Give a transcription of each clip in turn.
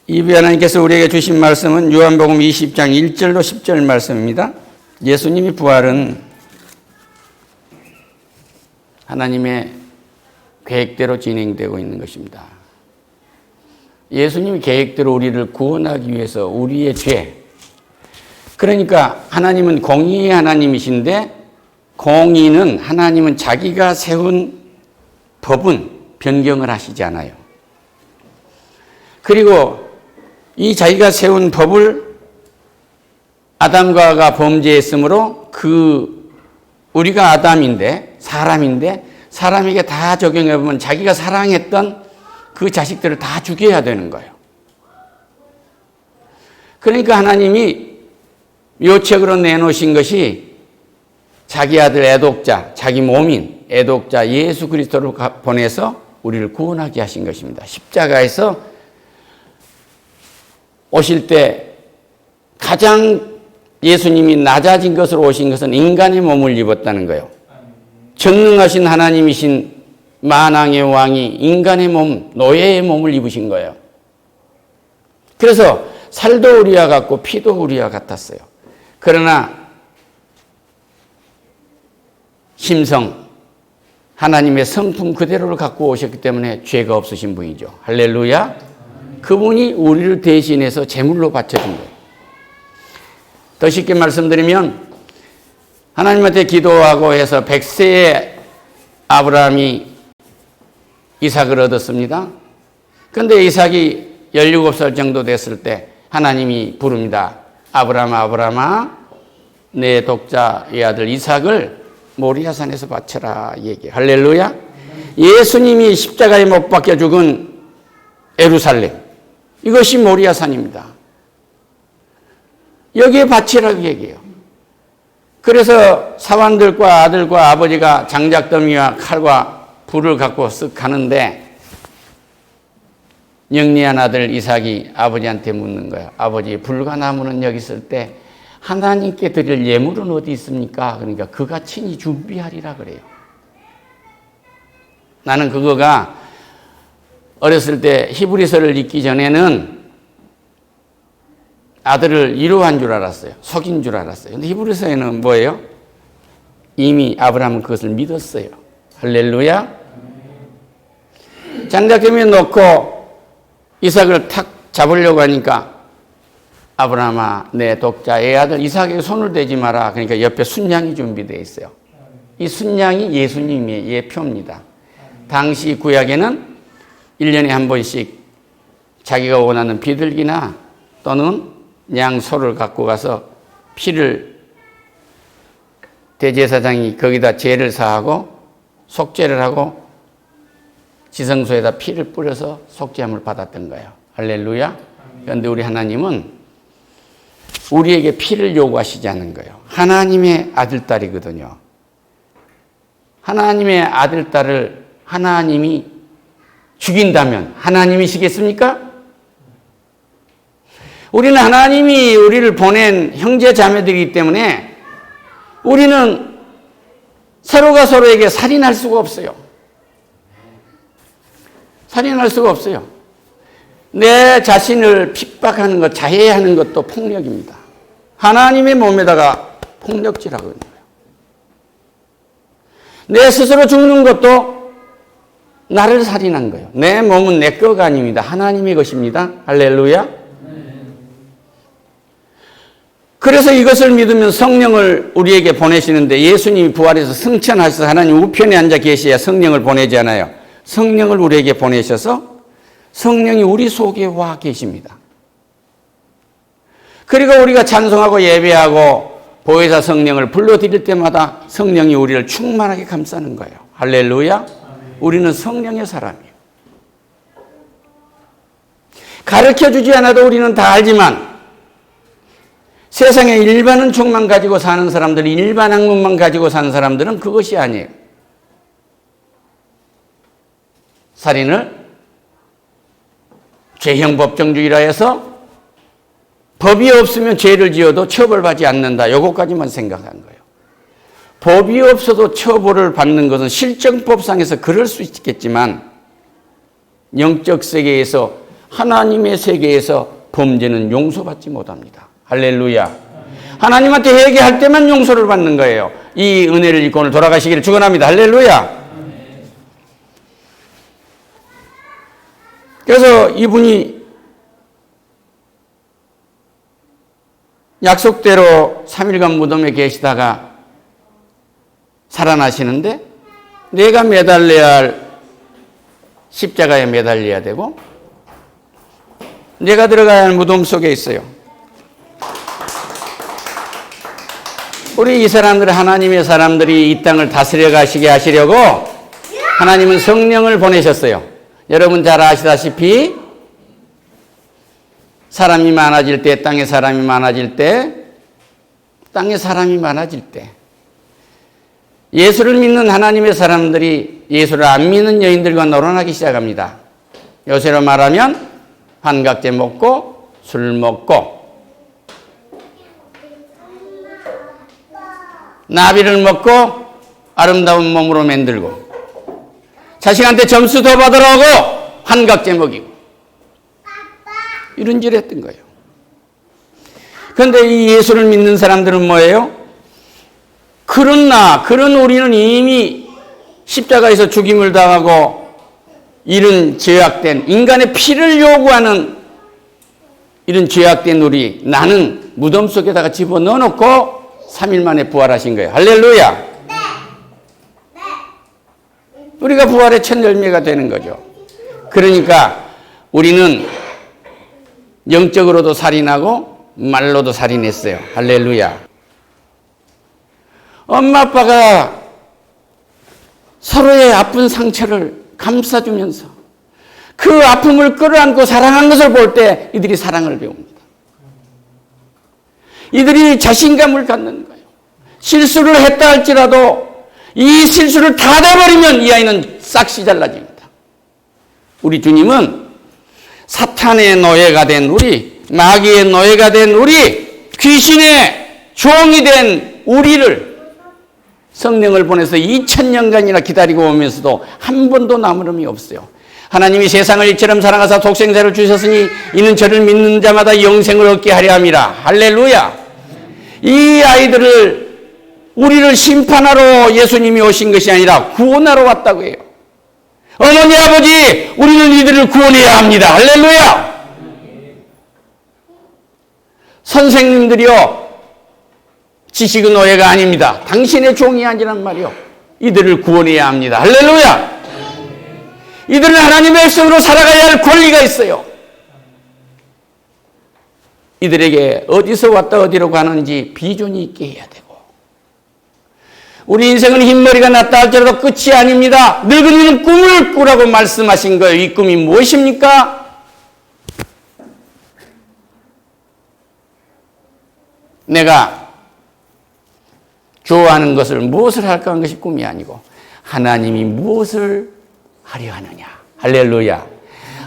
이부 하나님께서 우리에게 주신 말씀은 요한복음 20장 1절로 10절 말씀입니다. 예수님의 부활은 하나님의 계획대로 진행되고 있는 것입니다. 예수님의 계획대로 우리를 구원하기 위해서 우리의 죄, 그러니까 하나님은 공의의 하나님이신데 공의는 하나님은 자기가 세운 법은 변경을 하시지 않아요. 그리고 이 자기가 세운 법을 아담과 하와가 범죄했으므로 우리가 아담인데 사람에게 다 적용해 보면 자기가 사랑했던 그 자식들을 다 죽여야 되는 거예요. 그러니까 하나님이 묘책으로 내놓으신 것이 자기 아들 애독자, 자기 몸인 애독자 예수 그리스도를 보내서 우리를 구원하게 하신 것입니다. 십자가에서 오실 때 가장 예수님이 낮아진 것으로 오신 것은 인간의 몸을 입었다는 거예요. 전능하신 하나님이신 만왕의 왕이 인간의 몸, 노예의 몸을 입으신 거예요. 그래서 살도 우리와 같고 피도 우리와 같았어요. 그러나 심성, 하나님의 성품 그대로를 갖고 오셨기 때문에 죄가 없으신 분이죠. 할렐루야. 그분이 우리를 대신해서 제물로 바쳐준 거예요. 더 쉽게 말씀드리면 하나님한테 기도하고 해서 100세에 아브라함이 이삭을 얻었습니다. 그런데 이삭이 17살 정도 됐을 때 하나님이 부릅니다. 아브라함아, 아브라함아, 내 독자의 아들 이삭을 모리아산에서 바쳐라 얘기해요. 할렐루야. 예수님이 십자가에 못 박혀 죽은 예루살렘, 이것이 모리아산입니다. 여기에 바치라고 얘기해요. 그래서 사환들과 아들과 아버지가 장작더미와 칼과 불을 갖고 쓱 가는데 영리한 아들 이삭이 아버지한테 묻는 거예요. 아버지, 불과 나무는 여기 있을 때 하나님께 드릴 예물은 어디 있습니까? 그러니까 그가 친히 준비하리라 그래요. 나는 그거가 어렸을 때 히브리서를 읽기 전에는 아들을 위로한 줄 알았어요. 속인 줄 알았어요. 근데 히브리서에는 뭐예요? 이미 아브라함은 그것을 믿었어요. 할렐루야. 장작더미에 놓고 이삭을 탁 잡으려고 하니까 아브라함아, 내 독자의 아들 이삭에게 손을 대지 마라. 그러니까 옆에 순양이 준비되어 있어요. 이 순양이 예수님의 예표입니다. 당시 구약에는 1년에 한 번씩 자기가 원하는 비둘기나 또는 양소를 갖고 가서 피를 대제사장이 거기다 제를 사하고 속죄를 하고 지성소에다 피를 뿌려서 속죄함을 받았던 거예요. 할렐루야. 그런데 우리 하나님은 우리에게 피를 요구하시지 않는 거예요. 하나님의 아들딸이거든요. 하나님의 아들딸을 하나님이 죽인다면 하나님이시겠습니까? 우리는 하나님이 우리를 보낸 형제 자매들이기 때문에 우리는 서로가 서로에게 살인할 수가 없어요. 살인할 수가 없어요. 내 자신을 핍박하는 것, 자해하는 것도 폭력입니다. 하나님의 몸에다가 폭력질하거든요. 내 스스로 죽는 것도 나를 살인한 거예요. 내 몸은 내 거가 아닙니다. 하나님의 것입니다. 할렐루야. 그래서 이것을 믿으면 성령을 우리에게 보내시는데 예수님이 부활해서 승천하셔서 하나님 우편에 앉아 계셔야 성령을 보내지 않아요. 성령을 우리에게 보내셔서 성령이 우리 속에 와 계십니다. 그리고 우리가 찬송하고 예배하고 보혜사 성령을 불러드릴 때마다 성령이 우리를 충만하게 감싸는 거예요. 할렐루야. 우리는 성령의 사람이에요. 가르쳐주지 않아도 우리는 다 알지만 세상에 일반 은총만 가지고 사는 사람들이 일반 학문만 가지고 사는 사람들은 그것이 아니에요. 살인을 죄형 법정주의라 해서 법이 없으면 죄를 지어도 처벌받지 않는다. 이것까지만 생각한 거예요. 법이 없어도 처벌을 받는 것은 실정법상에서 그럴 수 있겠지만 영적 세계에서 하나님의 세계에서 범죄는 용서받지 못합니다. 할렐루야. 하나님한테 회개할 때만 용서를 받는 거예요. 이 은혜를 입고 오늘 돌아가시기를 축원합니다. 할렐루야. 그래서 이분이 약속대로 3일간 무덤에 계시다가 살아나시는데 내가 매달려야 할 십자가에 매달려야 되고 내가 들어가야 할 무덤 속에 있어요. 우리 이 사람들, 하나님의 사람들이 이 땅을 다스려 가시게 하시려고 하나님은 성령을 보내셨어요. 여러분 잘 아시다시피 사람이 많아질 때, 땅에 사람이 많아질 때, 땅에 사람이 많아질 때 예수를 믿는 하나님의 사람들이 예수를 안 믿는 여인들과 놀아나기 시작합니다. 요새로 말하면 환각제 먹고 술 먹고 나비를 먹고 아름다운 몸으로 만들고 자식한테 점수 더 받으라고 환각제 먹이고 이런 짓을 했던 거예요. 그런데 이 예수를 믿는 사람들은 뭐예요? 그런 우리는 이미 십자가에서 죽임을 당하고 이런 죄악된 인간의 피를 요구하는 이런 죄악된 우리 나는 무덤 속에다가 집어넣어 놓고 3일 만에 부활하신 거예요. 할렐루야. 우리가 부활의 첫 열매가 되는 거죠. 그러니까 우리는 영적으로도 살인하고 말로도 살인했어요. 할렐루야. 엄마 아빠가 서로의 아픈 상처를 감싸주면서 그 아픔을 끌어안고 사랑한 것을 볼 때 이들이 사랑을 배웁니다. 이들이 자신감을 갖는 거예요. 실수를 했다 할지라도 이 실수를 다 내버리면 이 아이는 싹시 잘라집니다. 우리 주님은 사탄의 노예가 된 우리, 마귀의 노예가 된 우리, 귀신의 종이 된 우리를 성령을 보내서 2000년간이나 기다리고 오면서도 한 번도 나무름이 없어요. 하나님이 세상을 이처럼 사랑하사 독생자를 주셨으니 이는 저를 믿는 자마다 영생을 얻게 하려 함이라. 할렐루야. 이 아이들을 우리를 심판하러 예수님이 오신 것이 아니라 구원하러 왔다고 해요. 어머니 아버지 우리는 이들을 구원해야 합니다. 할렐루야. 선생님들이요 지식은 노예가 아닙니다. 당신의 종이 아니란 말이요. 이들을 구원해야 합니다. 할렐루야. 이들은 하나님의 백성으로 살아가야 할 권리가 있어요. 이들에게 어디서 왔다 어디로 가는지 비전이 있게 해야 되고 우리 인생은 흰머리가 났다 할지라도 끝이 아닙니다. 늙은이는 꿈을 꾸라고 말씀하신 거예요. 이 꿈이 무엇입니까? 내가 좋아하는 것을 무엇을 할까 하는 것이 꿈이 아니고 하나님이 무엇을 하려 하느냐. 할렐루야.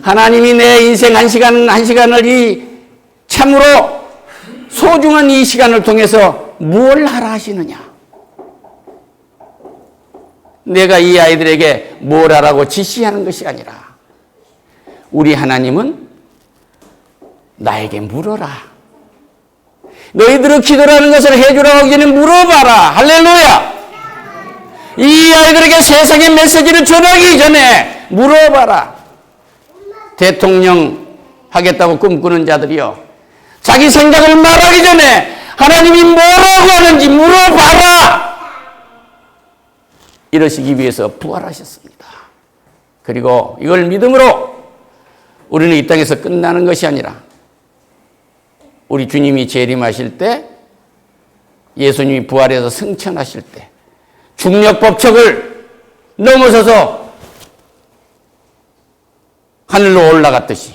하나님이 내 인생 한 시간을 이 참으로 소중한 이 시간을 통해서 무엇을 하라 하시느냐. 내가 이 아이들에게 뭘 하라고 지시하는 것이 아니라 우리 하나님은 나에게 물어라. 너희들은 기도라는 것을 해주라고 하기 전에 물어봐라. 할렐루야. 이 아이들에게 세상의 메시지를 전하기 전에 물어봐라. 대통령 하겠다고 꿈꾸는 자들이요 자기 생각을 말하기 전에 하나님이 뭐라고 하는지 물어봐라. 이러시기 위해서 부활하셨습니다. 그리고 이걸 믿음으로 우리는 이 땅에서 끝나는 것이 아니라 우리 주님이 재림하실 때 예수님이 부활해서 승천하실 때 중력 법칙을 넘어서서 하늘로 올라갔듯이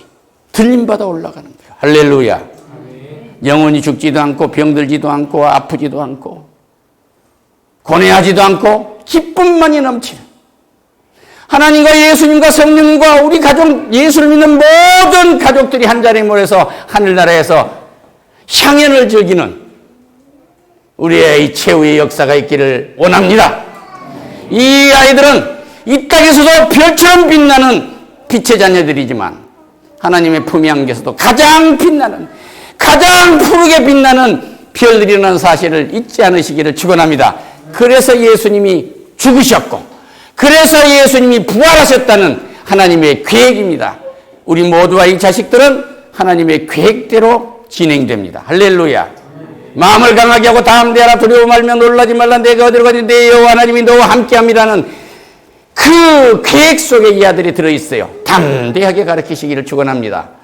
들림받아 올라가는 거예요. 할렐루야. 영원히 죽지도 않고 병들지도 않고 아프지도 않고 고뇌하지도 않고 기쁨만이 넘치는 하나님과 예수님과 성령과 우리 가족 예수를 믿는 모든 가족들이 한자리에 모여서 하늘나라에서 향연을 즐기는 우리의 이 최후의 역사가 있기를 원합니다. 이 아이들은 이 땅에서도 별처럼 빛나는 빛의 자녀들이지만 하나님의 품위 안에서도 가장 빛나는, 가장 푸르게 빛나는 별들이라는 사실을 잊지 않으시기를 축원합니다. 그래서 예수님이 죽으셨고, 그래서 예수님이 부활하셨다는 하나님의 계획입니다. 우리 모두와 이 자식들은 하나님의 계획대로 진행됩니다. 할렐루야. 마음을 강하게 하고 담대하라, 두려워 말며 놀라지 말라, 내가 어디로 가니 내 여호와 하나님이 너와 함께합니다는 그 계획 속에 이 아들이 들어있어요. 담대하게 가르치시기를 축원합니다.